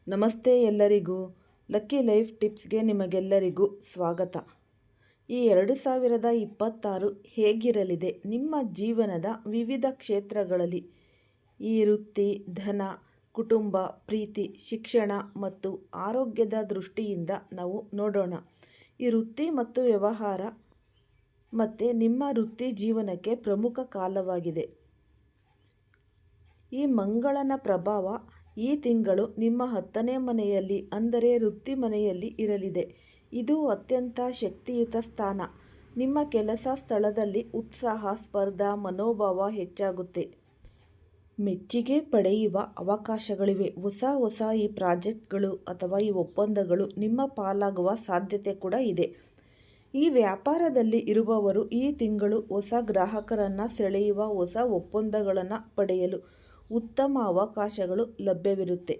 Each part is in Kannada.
ನಮಸ್ತೆ ಎಲ್ಲರಿಗೂ. ಲಕ್ಕಿ ಲೈಫ್ ಟಿಪ್ಸ್ಗೆ ನಿಮಗೆಲ್ಲರಿಗೂ ಸ್ವಾಗತ. ಈ 2026 ಹೇಗಿರಲಿದೆ ನಿಮ್ಮ ಜೀವನದ ವಿವಿಧ ಕ್ಷೇತ್ರಗಳಲ್ಲಿ? ಈ ವೃತ್ತಿ, ಧನ, ಕುಟುಂಬ, ಪ್ರೀತಿ, ಶಿಕ್ಷಣ ಮತ್ತು ಆರೋಗ್ಯದ ದೃಷ್ಟಿಯಿಂದ ನಾವು ನೋಡೋಣ. ಈ ವೃತ್ತಿ ಮತ್ತು ವ್ಯವಹಾರ ಮತ್ತು ನಿಮ್ಮ ವೃತ್ತಿ ಜೀವನಕ್ಕೆ ಪ್ರಮುಖ ಕಾಲವಾಗಿದೆ. ಈ ಮಂಗಳನ ಪ್ರಭಾವ ಈ ತಿಂಗಳು ನಿಮ್ಮ 10ನೇ ಮನೆಯಲ್ಲಿ ಅಂದರೆ ವೃತ್ತಿ ಮನೆಯಲ್ಲಿ ಇರಲಿದೆ. ಇದು ಅತ್ಯಂತ ಶಕ್ತಿಯುತ ಸ್ಥಾನ. ನಿಮ್ಮ ಕೆಲಸ ಸ್ಥಳದಲ್ಲಿ ಉತ್ಸಾಹ, ಸ್ಪರ್ಧಾ ಮನೋಭಾವ ಹೆಚ್ಚಾಗುತ್ತೆ. ಮೆಚ್ಚುಗೆ ಪಡೆಯುವ ಅವಕಾಶಗಳಿವೆ. ಹೊಸ ಈ ಪ್ರಾಜೆಕ್ಟ್ಗಳು ಅಥವಾ ಈ ಒಪ್ಪಂದಗಳು ನಿಮ್ಮ ಪಾಲಾಗುವ ಸಾಧ್ಯತೆ ಕೂಡ ಇದೆ. ಈ ವ್ಯಾಪಾರದಲ್ಲಿ ಇರುವವರು ಈ ತಿಂಗಳು ಹೊಸ ಗ್ರಾಹಕರನ್ನು ಸೆಳೆಯುವ ಹೊಸ ಒಪ್ಪಂದಗಳನ್ನು ಪಡೆಯಲು ಉತ್ತಮ ಅವಕಾಶಗಳು ಲಭ್ಯವಿರುತ್ತೆ.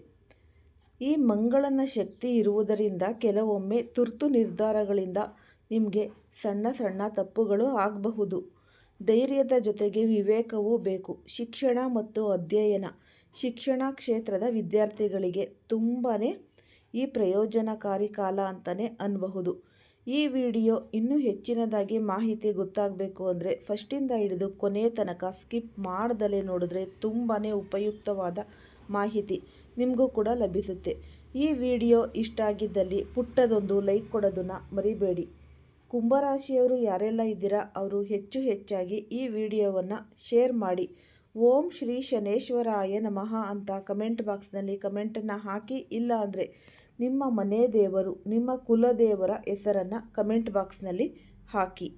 ಈ ಮಂಗಳನ ಶಕ್ತಿ ಇರುವುದರಿಂದ ಕೆಲವೊಮ್ಮೆ ತುರ್ತು ನಿರ್ಧಾರಗಳಿಂದ ನಿಮಗೆ ಸಣ್ಣ ತಪ್ಪುಗಳು ಆಗಬಹುದು. ಧೈರ್ಯದ ಜೊತೆಗೆ ವಿವೇಕವೂ ಬೇಕು. ಶಿಕ್ಷಣ ಮತ್ತು ಅಧ್ಯಯನ. ಶಿಕ್ಷಣ ಕ್ಷೇತ್ರದ ವಿದ್ಯಾರ್ಥಿಗಳಿಗೆ ತುಂಬಾ ಈ ಪ್ರಯೋಜನಕಾರಿ ಕಾಲ ಅಂತಲೇ ಅನ್ನಬಹುದು. ಈ ವಿಡಿಯೋ ಇನ್ನೂ ಹೆಚ್ಚಿನದಾಗಿ ಮಾಹಿತಿ ಗೊತ್ತಾಗಬೇಕು ಅಂದರೆ ಫಸ್ಟಿಂದ ಹಿಡಿದು ಕೊನೆ ತನಕ ಸ್ಕಿಪ್ ಮಾಡ್ದಲೇ ನೋಡಿದ್ರೆ ತುಂಬಾ ಉಪಯುಕ್ತವಾದ ಮಾಹಿತಿ ನಿಮಗೂ ಕೂಡ ಲಭಿಸುತ್ತೆ. ಈ ವಿಡಿಯೋ ಇಷ್ಟ ಆಗಿದ್ದಲ್ಲಿ ಪುಟ್ಟದೊಂದು ಲೈಕ್ ಕೊಡೋದನ್ನು ಮರಿಬೇಡಿ. ಕುಂಭರಾಶಿಯವರು ಯಾರೆಲ್ಲ ಇದ್ದೀರಾ ಅವರು ಹೆಚ್ಚಾಗಿ ಈ ವಿಡಿಯೋವನ್ನು ಶೇರ್ ಮಾಡಿ. ಓಂ ಶ್ರೀ ಶನೇಶ್ವರಾಯ ನಮಃ ಅಂತ ಕಮೆಂಟ್ ಬಾಕ್ಸ್ನಲ್ಲಿ ಕಮೆಂಟನ್ನು ಹಾಕಿ. ಇಲ್ಲ ಅಂದರೆ ನಿಮ್ಮ ಮನೆ ದೇವರು, ನಿಮ್ಮ ಕುಲದೇವರ ಹೆಸರನ್ನು ಕಮೆಂಟ್ ಬಾಕ್ಸ್ನಲ್ಲಿ ಹಾಕಿ.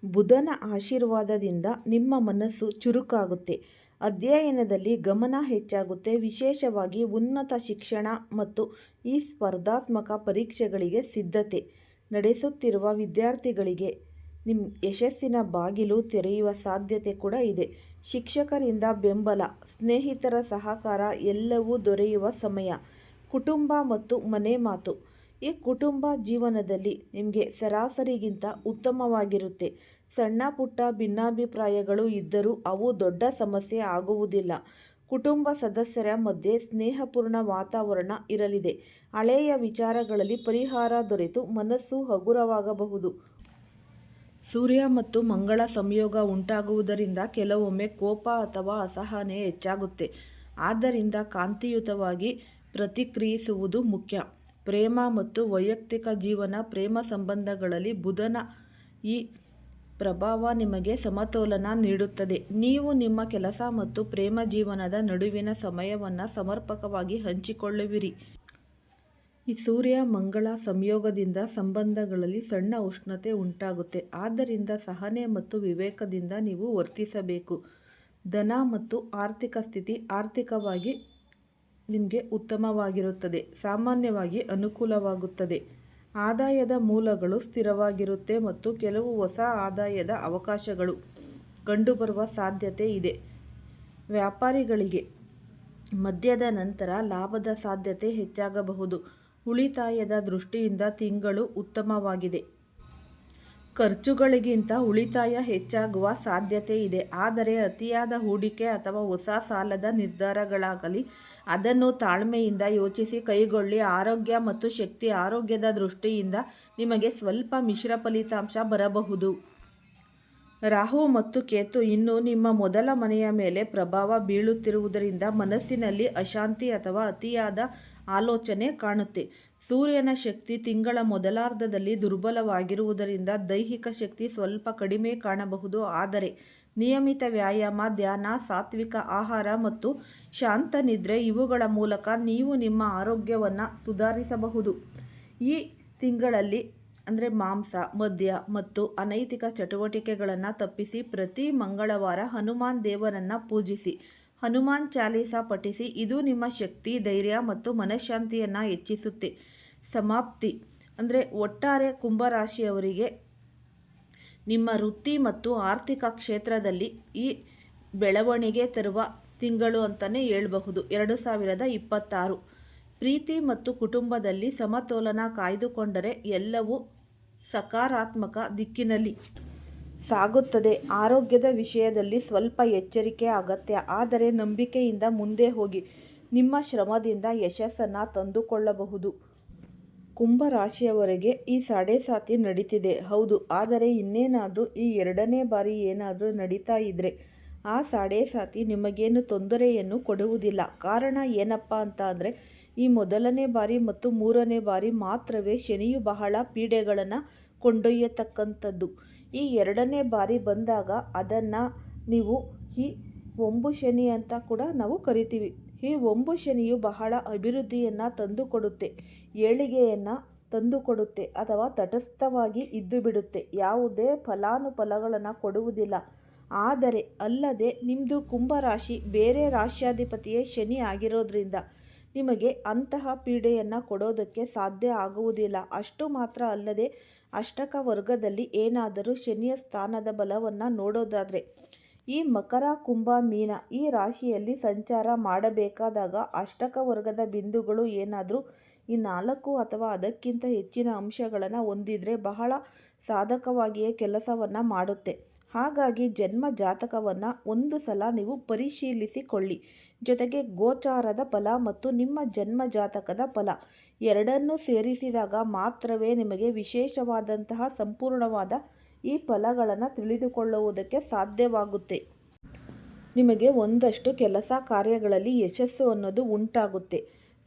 ಬುಧನ ಆಶೀರ್ವಾದದಿಂದ ನಿಮ್ಮ ಮನಸ್ಸು ಚುರುಕಾಗುತ್ತೆ. ಅಧ್ಯಯನದಲ್ಲಿ ಗಮನ ಹೆಚ್ಚಾಗುತ್ತೆ. ವಿಶೇಷವಾಗಿ ಉನ್ನತ ಶಿಕ್ಷಣ ಮತ್ತು ಈ ಸ್ಪರ್ಧಾತ್ಮಕ ಪರೀಕ್ಷೆಗಳಿಗೆ ಸಿದ್ಧತೆ ನಡೆಸುತ್ತಿರುವ ವಿದ್ಯಾರ್ಥಿಗಳಿಗೆ ನಿಮ್ಮ ಯಶಸ್ಸಿನ ಬಾಗಿಲು ತೆರೆಯುವ ಸಾಧ್ಯತೆ ಕೂಡ ಇದೆ. ಶಿಕ್ಷಕರಿಂದ ಬೆಂಬಲ, ಸ್ನೇಹಿತರ ಸಹಕಾರ ಎಲ್ಲವೂ ದೊರೆಯುವ ಸಮಯ. ಕುಟುಂಬ ಮತ್ತು ಮನೆ ಮಾತು. ಈ ಕುಟುಂಬ ಜೀವನದಲ್ಲಿ ನಿಮಗೆ ಸರಾಸರಿಗಿಂತ ಉತ್ತಮವಾಗಿರುತ್ತೆ. ಸಣ್ಣ ಪುಟ್ಟ ಭಿನ್ನಾಭಿಪ್ರಾಯಗಳು ಇದ್ದರೂ ಅವು ದೊಡ್ಡ ಸಮಸ್ಯೆ ಆಗುವುದಿಲ್ಲ. ಕುಟುಂಬ ಸದಸ್ಯರ ಮಧ್ಯೆ ಸ್ನೇಹಪೂರ್ಣ ವಾತಾವರಣ ಇರಲಿದೆ. ಹಳೆಯ ವಿಚಾರಗಳಲ್ಲಿ ಪರಿಹಾರ ದೊರೆತು ಮನಸ್ಸು ಹಗುರವಾಗಬಹುದು. ಸೂರ್ಯ ಮತ್ತು ಮಂಗಳ ಸಂಯೋಗ ಉಂಟಾಗುವುದರಿಂದ ಕೆಲವೊಮ್ಮೆ ಕೋಪ ಅಥವಾ ಅಸಹನೆ ಹೆಚ್ಚಾಗುತ್ತೆ. ಆದ್ದರಿಂದ ಕಾಂತಿಯುತವಾಗಿ ಪ್ರತಿಕ್ರಿಯಿಸುವುದು ಮುಖ್ಯ. ಪ್ರೇಮ ಮತ್ತು ವೈಯಕ್ತಿಕ ಜೀವನ. ಪ್ರೇಮ ಸಂಬಂಧಗಳಲ್ಲಿ ಬುಧನ ಈ ಪ್ರಭಾವ ನಿಮಗೆ ಸಮತೋಲನ ನೀಡುತ್ತದೆ. ನೀವು ನಿಮ್ಮ ಕೆಲಸ ಮತ್ತು ಪ್ರೇಮ ಜೀವನದ ನಡುವಿನ ಸಮಯವನ್ನು ಸಮರ್ಪಕವಾಗಿ ಹಂಚಿಕೊಳ್ಳುವಿರಿ. ಈ ಸೂರ್ಯ ಮಂಗಳ ಸಂಯೋಗದಿಂದ ಸಂಬಂಧಗಳಲ್ಲಿ ಸಣ್ಣ ಉಷ್ಣತೆ ಉಂಟಾಗುತ್ತೆ. ಆದ್ದರಿಂದ ಸಹನೆ ಮತ್ತು ವಿವೇಕದಿಂದ ನೀವು ವರ್ತಿಸಬೇಕು. ಧನ ಮತ್ತು ಆರ್ಥಿಕ ಸ್ಥಿತಿ. ಆರ್ಥಿಕವಾಗಿ ನಿಮಗೆ ಉತ್ತಮವಾಗಿರುತ್ತದೆ. ಸಾಮಾನ್ಯವಾಗಿ ಅನುಕೂಲವಾಗುತ್ತದೆ. ಆದಾಯದ ಮೂಲಗಳು ಸ್ಥಿರವಾಗಿರುತ್ತೆ ಮತ್ತು ಕೆಲವು ಹೊಸ ಆದಾಯದ ಅವಕಾಶಗಳು ಕಂಡುಬರುವ ಸಾಧ್ಯತೆ ಇದೆ. ವ್ಯಾಪಾರಿಗಳಿಗೆ ಮಧ್ಯದ ನಂತರ ಲಾಭದ ಸಾಧ್ಯತೆ ಹೆಚ್ಚಾಗಬಹುದು. ಉಳಿತಾಯದ ದೃಷ್ಟಿಯಿಂದ ತಿಂಗಳು ಉತ್ತಮವಾಗಿದೆ. ಖರ್ಚುಗಳಿಗಿಂತ ಉಳಿತಾಯ ಹೆಚ್ಚಾಗುವ ಸಾಧ್ಯತೆ ಇದೆ. ಆದರೆ ಅತಿಯಾದ ಹೂಡಿಕೆ ಅಥವಾ ಹೊಸ ಸಾಲದ ನಿರ್ಧಾರಗಳಾಗಲಿ ಅದನ್ನು ತಾಳ್ಮೆಯಿಂದ ಯೋಚಿಸಿ ಕೈಗೊಳ್ಳಿ. ಆರೋಗ್ಯ ಮತ್ತು ಶಕ್ತಿ. ಆರೋಗ್ಯದ ದೃಷ್ಟಿಯಿಂದ ನಿಮಗೆ ಸ್ವಲ್ಪ ಮಿಶ್ರ ಫಲಿತಾಂಶ ಬರಬಹುದು. ರಾಹು ಮತ್ತು ಕೇತು ಇನ್ನೂ ನಿಮ್ಮ ಮೊದಲ ಮನೆಯ ಮೇಲೆ ಪ್ರಭಾವ ಬೀಳುತ್ತಿರುವುದರಿಂದ ಮನಸ್ಸಿನಲ್ಲಿ ಅಶಾಂತಿ ಅಥವಾ ಅತಿಯಾದ ಆಲೋಚನೆ ಕಾಣುತ್ತೆ. ಸೂರ್ಯನ ಶಕ್ತಿ ತಿಂಗಳ ಮೊದಲಾರ್ಧದಲ್ಲಿ ದುರ್ಬಲವಾಗಿರುವುದರಿಂದ ದೈಹಿಕ ಶಕ್ತಿ ಸ್ವಲ್ಪ ಕಡಿಮೆ ಕಾಣಬಹುದು. ಆದರೆ ನಿಯಮಿತ ವ್ಯಾಯಾಮ, ಧ್ಯಾನ, ಸಾತ್ವಿಕ ಆಹಾರ ಮತ್ತು ಶಾಂತ ನಿದ್ರೆ ಇವುಗಳ ಮೂಲಕ ನೀವು ನಿಮ್ಮ ಆರೋಗ್ಯವನ್ನು ಸುಧಾರಿಸಬಹುದು. ಈ ತಿಂಗಳಲ್ಲಿ ಅಂದರೆ ಮಾಂಸ, ಮದ್ಯ ಮತ್ತು ಅನೈತಿಕ ಚಟುವಟಿಕೆಗಳನ್ನು ತಪ್ಪಿಸಿ. ಪ್ರತಿ ಮಂಗಳವಾರ ಹನುಮಾನ್ ದೇವರನ್ನು ಪೂಜಿಸಿ. ಹನುಮಾನ್ ಚಾಲೀಸ ಪಠಿಸಿ. ಇದು ನಿಮ್ಮ ಶಕ್ತಿ, ಧೈರ್ಯ ಮತ್ತು ಮನಃಶಾಂತಿಯನ್ನು ಹೆಚ್ಚಿಸುತ್ತೆ. ಸಮಾಪ್ತಿ ಅಂದರೆ ಒಟ್ಟಾರೆ ಕುಂಭರಾಶಿಯವರಿಗೆ ನಿಮ್ಮ ವೃತ್ತಿ ಮತ್ತು ಆರ್ಥಿಕ ಕ್ಷೇತ್ರದಲ್ಲಿ ಈ ಬೆಳವಣಿಗೆ ತರುವ ತಿಂಗಳು ಅಂತಲೇ ಹೇಳಬಹುದು 2026. ಪ್ರೀತಿ ಮತ್ತು ಕುಟುಂಬದಲ್ಲಿ ಸಮತೋಲನ ಕಾಯ್ದುಕೊಂಡರೆ ಎಲ್ಲವೂ ಸಕಾರಾತ್ಮಕ ದಿಕ್ಕಿನಲ್ಲಿ ಸಾಗುತ್ತದೆ. ಆರೋಗ್ಯದ ವಿಷಯದಲ್ಲಿ ಸ್ವಲ್ಪ ಎಚ್ಚರಿಕೆ ಅಗತ್ಯ. ಆದರೆ ನಂಬಿಕೆಯಿಂದ ಮುಂದೆ ಹೋಗಿ. ನಿಮ್ಮ ಶ್ರಮದಿಂದ ಯಶಸ್ಸನ್ನು ತಂದುಕೊಳ್ಳಬಹುದು. ಕುಂಭರಾಶಿಯವರೆಗೆ ಈ ಸಾಡೆ ನಡೀತಿದೆ ಹೌದು, ಆದರೆ ಇನ್ನೇನಾದರೂ ಈ 2ನೇ ಬಾರಿ ಏನಾದರೂ ನಡೀತಾ ಇದ್ದರೆ ಆ ಸಾಡೆ ನಿಮಗೇನು ತೊಂದರೆಯನ್ನು ಕೊಡುವುದಿಲ್ಲ. ಕಾರಣ ಏನಪ್ಪ ಅಂತ ಅಂದರೆ ಈ 1ನೇ ಬಾರಿ ಮತ್ತು 3ನೇ ಬಾರಿ ಮಾತ್ರವೇ ಶನಿಯು ಬಹಳ ಪೀಡೆಗಳನ್ನು ಕೊಂಡೊಯ್ಯತಕ್ಕಂಥದ್ದು. ಈ 2ನೇ ಬಾರಿ ಬಂದಾಗ ಅದನ್ನು ನೀವು ಈ ಒಂಬು ಶನಿ ಅಂತ ಕೂಡ ನಾವು ಕರಿತೀವಿ. ಈ ಒಂಬು ಶನಿಯು ಬಹಳ ಅಭಿವೃದ್ಧಿಯನ್ನು ತಂದುಕೊಡುತ್ತೆ, ಏಳಿಗೆಯನ್ನು ತಂದುಕೊಡುತ್ತೆ ಅಥವಾ ತಟಸ್ಥವಾಗಿ ಇದ್ದು ಬಿಡುತ್ತೆ. ಯಾವುದೇ ಫಲಾನುಫಲಗಳನ್ನು ಕೊಡುವುದಿಲ್ಲ. ಆದರೆ ಅಲ್ಲದೆ ನಿಮ್ಮದು ಕುಂಭರಾಶಿ ಬೇರೆ ರಾಶ್ಯಾಧಿಪತಿಯೇ ಶನಿ ಆಗಿರೋದ್ರಿಂದ ನಿಮಗೆ ಅಂತಹ ಪೀಡೆಯನ್ನು ಕೊಡೋದಕ್ಕೆ ಸಾಧ್ಯ ಆಗುವುದಿಲ್ಲ. ಅಷ್ಟು ಮಾತ್ರ ಅಲ್ಲದೆ ಅಷ್ಟಕ ವರ್ಗದಲ್ಲಿ ಏನಾದರೂ ಶನಿಯ ಸ್ಥಾನದ ಬಲವನ್ನು ನೋಡೋದಾದರೆ ಈ ಮಕರ, ಕುಂಭ, ಮೀನ ಈ ರಾಶಿಯಲ್ಲಿ ಸಂಚಾರ ಮಾಡಬೇಕಾದಾಗ ಅಷ್ಟಕ ವರ್ಗದ ಬಿಂದುಗಳು ಏನಾದರೂ ಈ 4 ಅಥವಾ ಅದಕ್ಕಿಂತ ಹೆಚ್ಚಿನ ಅಂಶಗಳನ್ನು ಹೊಂದಿದರೆ ಬಹಳ ಸಾಧಕವಾಗಿಯೇ ಕೆಲಸವನ್ನು ಮಾಡುತ್ತೆ. ಹಾಗಾಗಿ ಜನ್ಮ ಜಾತಕವನ್ನು ಒಂದು ಸಲ ನೀವು ಪರಿಶೀಲಿಸಿಕೊಳ್ಳಿ. ಜೊತೆಗೆ ಗೋಚಾರದ ಫಲ ಮತ್ತು ನಿಮ್ಮ ಜನ್ಮ ಜಾತಕದ ಫಲ ಎರಡನ್ನೂ ಸೇರಿಸಿದಾಗ ಮಾತ್ರವೇ ನಿಮಗೆ ವಿಶೇಷವಾದಂತಹ ಸಂಪೂರ್ಣವಾದ ಈ ಫಲಗಳನ್ನು ತಿಳಿದುಕೊಳ್ಳುವುದಕ್ಕೆ ಸಾಧ್ಯವಾಗುತ್ತೆ. ನಿಮಗೆ ಒಂದಷ್ಟು ಕೆಲಸ ಕಾರ್ಯಗಳಲ್ಲಿ ಯಶಸ್ಸು ಅನ್ನೋದು ಉಂಟಾಗುತ್ತೆ.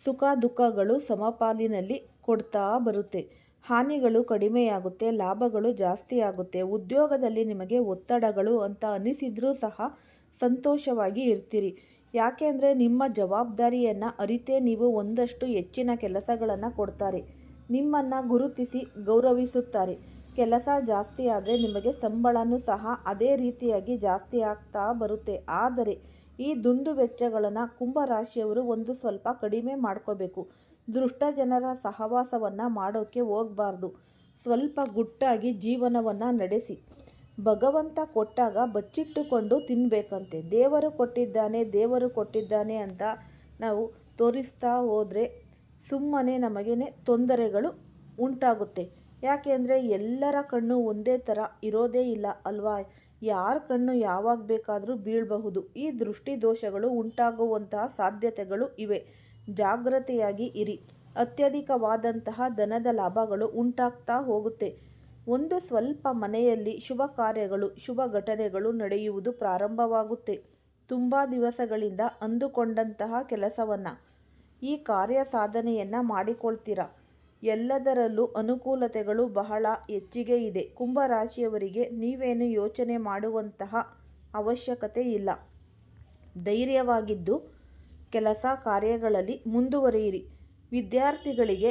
ಸುಖ ದುಃಖಗಳು ಸಮಪಾಲಿನಲ್ಲಿ ಕೊಡ್ತಾ ಬರುತ್ತೆ. ಹಾನಿಗಳು ಕಡಿಮೆಯಾಗುತ್ತೆ, ಲಾಭಗಳು ಜಾಸ್ತಿ ಆಗುತ್ತೆ. ಉದ್ಯೋಗದಲ್ಲಿ ನಿಮಗೆ ಒತ್ತಡಗಳು ಅಂತ ಅನಿಸಿದ್ರೂ ಸಹ ಸಂತೋಷವಾಗಿ ಇರ್ತೀರಿ. ಯಾಕೆಂದರೆ ನಿಮ್ಮ ಜವಾಬ್ದಾರಿಯನ್ನು ಅರಿತೇ ನೀವು ಒಂದಷ್ಟು ಹೆಚ್ಚಿನ ಕೆಲಸಗಳನ್ನು ಕೊಡ್ತಾರೆ. ನಿಮ್ಮನ್ನು ಗುರುತಿಸಿ ಗೌರವಿಸುತ್ತಾರೆ. ಕೆಲಸ ಜಾಸ್ತಿ ಆದರೆ ನಿಮಗೆ ಸಂಬಳನೂ ಸಹ ಅದೇ ರೀತಿಯಾಗಿ ಜಾಸ್ತಿ ಆಗ್ತಾ ಬರುತ್ತೆ. ಆದರೆ ಈ ದುಂದು ವೆಚ್ಚಗಳನ್ನು ಕುಂಭರಾಶಿಯವರು ಒಂದು ಸ್ವಲ್ಪ ಕಡಿಮೆ ಮಾಡ್ಕೋಬೇಕು. ದುಷ್ಟ ಜನರ ಸಹವಾಸವನ್ನು ಮಾಡೋಕ್ಕೆ ಹೋಗಬಾರ್ದು. ಸ್ವಲ್ಪ ಗುಟ್ಟಾಗಿ ಜೀವನವನ್ನು ನಡೆಸಿ. ಭಗವಂತ ಕೊಟ್ಟಾಗ ಬಚ್ಚಿಟ್ಟುಕೊಂಡು ತಿನ್ನಬೇಕಂತೆ. ದೇವರು ಕೊಟ್ಟಿದ್ದಾನೆ ಅಂತ ನಾವು ತೋರಿಸ್ತಾ ಹೋದರೆ ಸುಮ್ಮನೆ ನಮಗೇನೆ ತೊಂದರೆಗಳು ಉಂಟಾಗುತ್ತೆ. ಯಾಕೆಂದರೆ ಎಲ್ಲರ ಕಣ್ಣು ಒಂದೇ ಥರ ಇರೋದೇ ಇಲ್ಲ ಅಲ್ವಾ? ಯಾರ ಕಣ್ಣು ಯಾವಾಗ ಬೇಕಾದರೂ ಬೀಳಬಹುದು. ಈ ದೃಷ್ಟಿ ದೋಷಗಳು ಉಂಟಾಗುವಂತಹ ಸಾಧ್ಯತೆಗಳು ಇವೆ. ಜಾಗ್ರತೆಯಾಗಿ ಇರಿ. ಅತ್ಯಧಿಕವಾದಂತಹ ಧನದ ಲಾಭಗಳು ಉಂಟಾಗ್ತಾ ಹೋಗುತ್ತೆ. ಒಂದು ಸ್ವಲ್ಪ ಮನೆಯಲ್ಲಿ ಶುಭ ಕಾರ್ಯಗಳು, ಶುಭ ಘಟನೆಗಳು ನಡೆಯುವುದು ಪ್ರಾರಂಭವಾಗುತ್ತೆ. ತುಂಬ ದಿವಸಗಳಿಂದ ಅಂದುಕೊಂಡಂತಹ ಕೆಲಸವನ್ನು, ಈ ಕಾರ್ಯ ಸಾಧನೆಯನ್ನು ಮಾಡಿಕೊಳ್ತೀರಾ. ಎಲ್ಲದರಲ್ಲೂ ಅನುಕೂಲತೆಗಳು ಬಹಳ ಹೆಚ್ಚಿಗೆ ಇದೆ. ಕುಂಭರಾಶಿಯವರಿಗೆ ನೀವೇನು ಯೋಚನೆ ಮಾಡುವಂತಹ ಅವಶ್ಯಕತೆ ಇಲ್ಲ. ಧೈರ್ಯವಾಗಿದ್ದು ಕೆಲಸ ಕಾರ್ಯಗಳಲ್ಲಿ ಮುಂದುವರಿಯಿರಿ. ವಿದ್ಯಾರ್ಥಿಗಳಿಗೆ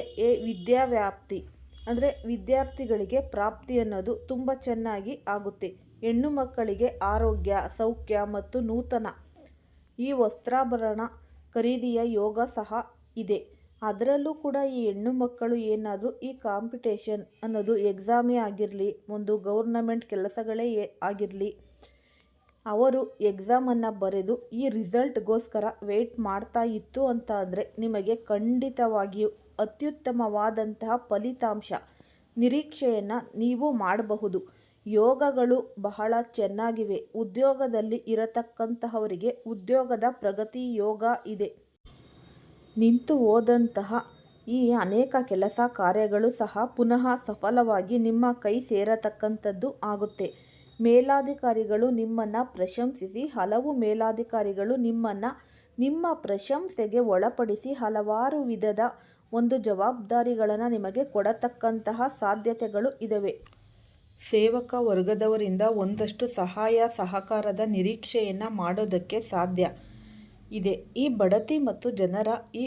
ವಿದ್ಯಾರ್ಥಿಗಳಿಗೆ ಪ್ರಾಪ್ತಿ ಅನ್ನೋದು ತುಂಬ ಚೆನ್ನಾಗಿ ಆಗುತ್ತೆ. ಹೆಣ್ಣು ಮಕ್ಕಳಿಗೆ ಆರೋಗ್ಯ, ಸೌಖ್ಯ ಮತ್ತು ನೂತನ ಈ ವಸ್ತ್ರಾಭರಣ ಖರೀದಿಯ ಯೋಗ ಸಹ ಇದೆ. ಅದರಲ್ಲೂ ಕೂಡ ಈ ಹೆಣ್ಣು ಮಕ್ಕಳು ಏನಾದರೂ ಈ ಕಾಂಪಿಟೇಷನ್ ಅನ್ನೋದು ಎಕ್ಸಾಮೇ ಆಗಿರಲಿ, ಒಂದು ಗೌರ್ನಮೆಂಟ್ ಕೆಲಸಗಳೇ ಆಗಿರಲಿ, ಅವರು ಎಕ್ಸಾಮನ್ನು ಬರೆದು ಈ ರಿಸಲ್ಟ್ಗೋಸ್ಕರ ವೆಯ್ಟ್ ಮಾಡ್ತಾ ಇತ್ತು ಅಂತ ಅಂದರೆ ನಿಮಗೆ ಖಂಡಿತವಾಗಿಯೂ ಅತ್ಯುತ್ತಮವಾದಂತಹ ಫಲಿತಾಂಶ ನಿರೀಕ್ಷೆಯನ್ನು ನೀವು ಮಾಡಬಹುದು. ಯೋಗಗಳು ಬಹಳ ಚೆನ್ನಾಗಿವೆ. ಉದ್ಯೋಗದಲ್ಲಿ ಇರತಕ್ಕಂತಹವರಿಗೆ ಉದ್ಯೋಗದ ಪ್ರಗತಿ ಯೋಗ ಇದೆ. ನಿಂತು ಹೋದಂತಹ ಈ ಅನೇಕ ಕೆಲಸ ಕಾರ್ಯಗಳು ಸಹ ಪುನಃ ಸಫಲವಾಗಿ ನಿಮ್ಮ ಕೈ ಸೇರತಕ್ಕಂಥದ್ದು ಆಗುತ್ತೆ. ಮೇಲಾಧಿಕಾರಿಗಳು ನಿಮ್ಮನ್ನು ಪ್ರಶಂಸಿಸಿ, ಹಲವು ಮೇಲಾಧಿಕಾರಿಗಳು ನಿಮ್ಮ ಪ್ರಶಂಸೆಗೆ ಒಳಪಡಿಸಿ ಹಲವಾರು ವಿಧದ ಒಂದು ಜವಾಬ್ದಾರಿಗಳನ್ನು ನಿಮಗೆ ಕೊಡತಕ್ಕಂತಹ ಸಾಧ್ಯತೆಗಳು ಇದ್ದಾವೆ. ಸೇವಕ ವರ್ಗದವರಿಂದ ಒಂದಷ್ಟು ಸಹಾಯ ಸಹಕಾರದ ನಿರೀಕ್ಷೆಯನ್ನು ಮಾಡೋದಕ್ಕೆ ಸಾಧ್ಯ ಇದೆ. ಈ ಬಡತಿ ಮತ್ತು ಜನರ ಈ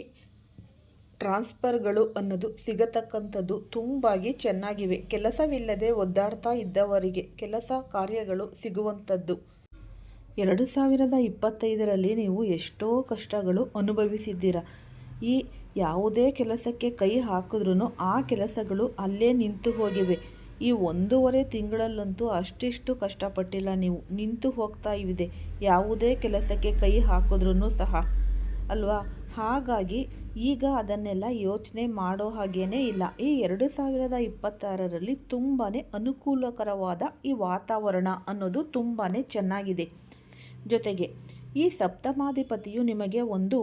ಟ್ರಾನ್ಸ್ಫರ್ಗಳು ಅನ್ನೋದು ಸಿಗತಕ್ಕಂಥದ್ದು ತುಂಬಾಗಿ ಚೆನ್ನಾಗಿವೆ. ಕೆಲಸವಿಲ್ಲದೆ ಒದ್ದಾಡ್ತಾ ಇದ್ದವರಿಗೆ ಕೆಲಸ ಕಾರ್ಯಗಳು ಸಿಗುವಂಥದ್ದು. 2025ರಲ್ಲಿ ನೀವು ಎಷ್ಟೋ ಕಷ್ಟಗಳು ಅನುಭವಿಸಿದ್ದೀರ. ಈ ಯಾವುದೇ ಕೆಲಸಕ್ಕೆ ಕೈ ಹಾಕಿದ್ರೂ ಆ ಕೆಲಸಗಳು ಅಲ್ಲೇ ನಿಂತು ಹೋಗಿವೆ. ಈ 1.5 ತಿಂಗಳಲ್ಲಂತೂ ಅಷ್ಟಿಷ್ಟು ಕಷ್ಟಪಟ್ಟಿಲ್ಲ, ನೀವು ನಿಂತು ಹೋಗ್ತಾ ಇದೆ ಯಾವುದೇ ಕೆಲಸಕ್ಕೆ ಕೈ ಹಾಕಿದ್ರೂ ಸಹ ಅಲ್ವಾ? ಹಾಗಾಗಿ ಈಗ ಅದನ್ನೆಲ್ಲ ಯೋಚನೆ ಮಾಡೋ ಹಾಗೇನೇ ಇಲ್ಲ. ಈ 2026ರಲ್ಲಿ ತುಂಬಾ ಅನುಕೂಲಕರವಾದ ಈ ವಾತಾವರಣ ಅನ್ನೋದು ತುಂಬಾ ಚೆನ್ನಾಗಿದೆ. ಜೊತೆಗೆ ಈ ಸಪ್ತಮಾಧಿಪತಿಯು ನಿಮಗೆ ಒಂದು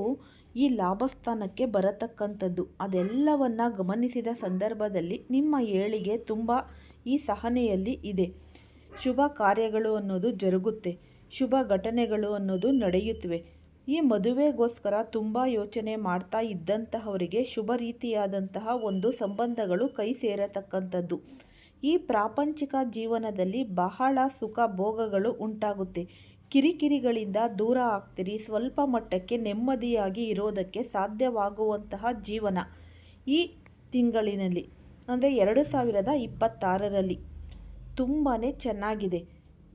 ಈ ಲಾಭಸ್ಥಾನಕ್ಕೆ ಬರತಕ್ಕಂಥದ್ದು. ಅದೆಲ್ಲವನ್ನು ಗಮನಿಸಿದ ಸಂದರ್ಭದಲ್ಲಿ ನಿಮ್ಮ ಏಳಿಗೆ ತುಂಬ ಈ ಸಹನೆಯಲ್ಲಿ ಇದೆ. ಶುಭ ಕಾರ್ಯಗಳು ಅನ್ನೋದು ಜರುಗುತ್ತೆ, ಶುಭ ಘಟನೆಗಳು ಅನ್ನೋದು ನಡೆಯುತ್ತವೆ. ಈ ಮದುವೆಗೋಸ್ಕರ ತುಂಬ ಯೋಚನೆ ಮಾಡ್ತಾ ಇದ್ದಂತಹವರಿಗೆ ಶುಭ ರೀತಿಯಾದಂತಹ ಒಂದು ಸಂಬಂಧಗಳು ಕೈ ಸೇರತಕ್ಕಂಥದ್ದು. ಈ ಪ್ರಾಪಂಚಿಕ ಜೀವನದಲ್ಲಿ ಬಹಳ ಸುಖ ಭೋಗಗಳು ಉಂಟಾಗುತ್ತೆ. ಕಿರಿಕಿರಿಗಳಿಂದ ದೂರ ಆಗ್ತೀರಿ. ಸ್ವಲ್ಪ ಮಟ್ಟಕ್ಕೆ ನೆಮ್ಮದಿಯಾಗಿ ಇರೋದಕ್ಕೆ ಸಾಧ್ಯವಾಗುವಂತಹ ಜೀವನ ಈ ತಿಂಗಳಿನಲ್ಲಿ ಅಂದರೆ 2026ರಲ್ಲಿ ತುಂಬಾ ಚೆನ್ನಾಗಿದೆ.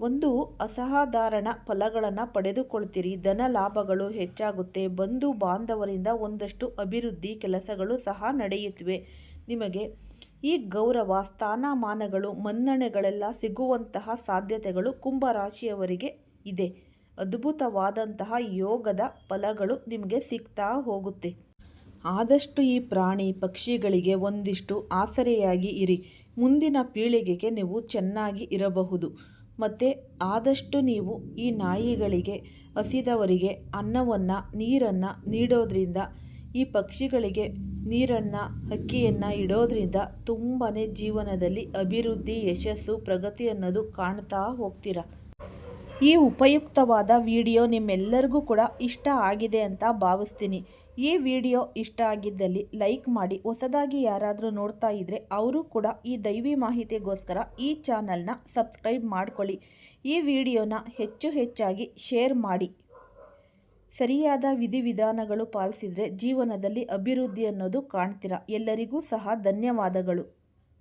ಒಂದು ಅಸಾಧಾರಣ ಫಲಗಳನ್ನು ಪಡೆದುಕೊಳ್ತೀರಿ. ಧನ ಲಾಭಗಳು ಹೆಚ್ಚಾಗುತ್ತೆ. ಬಂಧು ಬಾಂಧವರಿಂದ ಒಂದಷ್ಟು ಅಭಿವೃದ್ಧಿ ಕೆಲಸಗಳು ಸಹ ನಡೆಯುತ್ತವೆ. ನಿಮಗೆ ಈ ಗೌರವ ಸ್ಥಾನಮಾನಗಳು ಮನ್ನಣೆಗಳೆಲ್ಲ ಸಿಗುವಂತಹ ಸಾಧ್ಯತೆಗಳು ಕುಂಭರಾಶಿಯವರಿಗೆ ಇದೆ. ಅದ್ಭುತವಾದಂತಹ ಯೋಗದ ಫಲಗಳು ನಿಮಗೆ ಸಿಗ್ತಾ ಹೋಗುತ್ತೆ. ಆದಷ್ಟು ಈ ಪ್ರಾಣಿ ಪಕ್ಷಿಗಳಿಗೆ ಒಂದಿಷ್ಟು ಆಸರೆಯಾಗಿ ಇರಿ. ಮುಂದಿನ ಪೀಳಿಗೆಗೆ ನೀವು ಚೆನ್ನಾಗಿ ಇರಬಹುದು. ಮತ್ತು ಆದಷ್ಟು ನೀವು ಈ ನಾಯಿಗಳಿಗೆ, ಹಸಿದವರಿಗೆ ಅನ್ನವನ್ನು ನೀರನ್ನು ನೀಡೋದ್ರಿಂದ, ಈ ಪಕ್ಷಿಗಳಿಗೆ ನೀರನ್ನು ಅಕ್ಕಿಯನ್ನು ಇಡೋದ್ರಿಂದ ತುಂಬಾ ಜೀವನದಲ್ಲಿ ಅಭಿವೃದ್ಧಿ, ಯಶಸ್ಸು, ಪ್ರಗತಿ ಅನ್ನೋದು ಕಾಣ್ತಾ ಹೋಗ್ತೀರ. ಈ ಉಪಯುಕ್ತವಾದ ವಿಡಿಯೋ ನಿಮ್ಮೆಲ್ಲರಿಗೂ ಕೂಡ ಇಷ್ಟ ಆಗಿದೆ ಅಂತ ಭಾವಿಸ್ತೀನಿ. ಈ ವಿಡಿಯೋ ಇಷ್ಟ ಆಗಿದ್ದಲ್ಲಿ ಲೈಕ್ ಮಾಡಿ. ಹೊಸದಾಗಿ ಯಾರಾದರೂ ನೋಡ್ತಾ ಇದ್ದರೆ ಅವರು ಕೂಡ ಈ ದೈವಿ ಮಾಹಿತಿಗೋಸ್ಕರ ಈ ಚಾನಲ್ನ ಸಬ್ಸ್ಕ್ರೈಬ್ ಮಾಡ್ಕೊಳ್ಳಿ. ಈ ವಿಡಿಯೋನ ಹೆಚ್ಚಾಗಿ ಶೇರ್ ಮಾಡಿ. ಸರಿಯಾದ ವಿಧಿವಿಧಾನಗಳು ಪಾಲಿಸಿದರೆ ಜೀವನದಲ್ಲಿ ಅಭಿವೃದ್ಧಿ ಅನ್ನೋದು ಕಾಣ್ತೀರಾ. ಎಲ್ಲರಿಗೂ ಸಹ ಧನ್ಯವಾದಗಳು.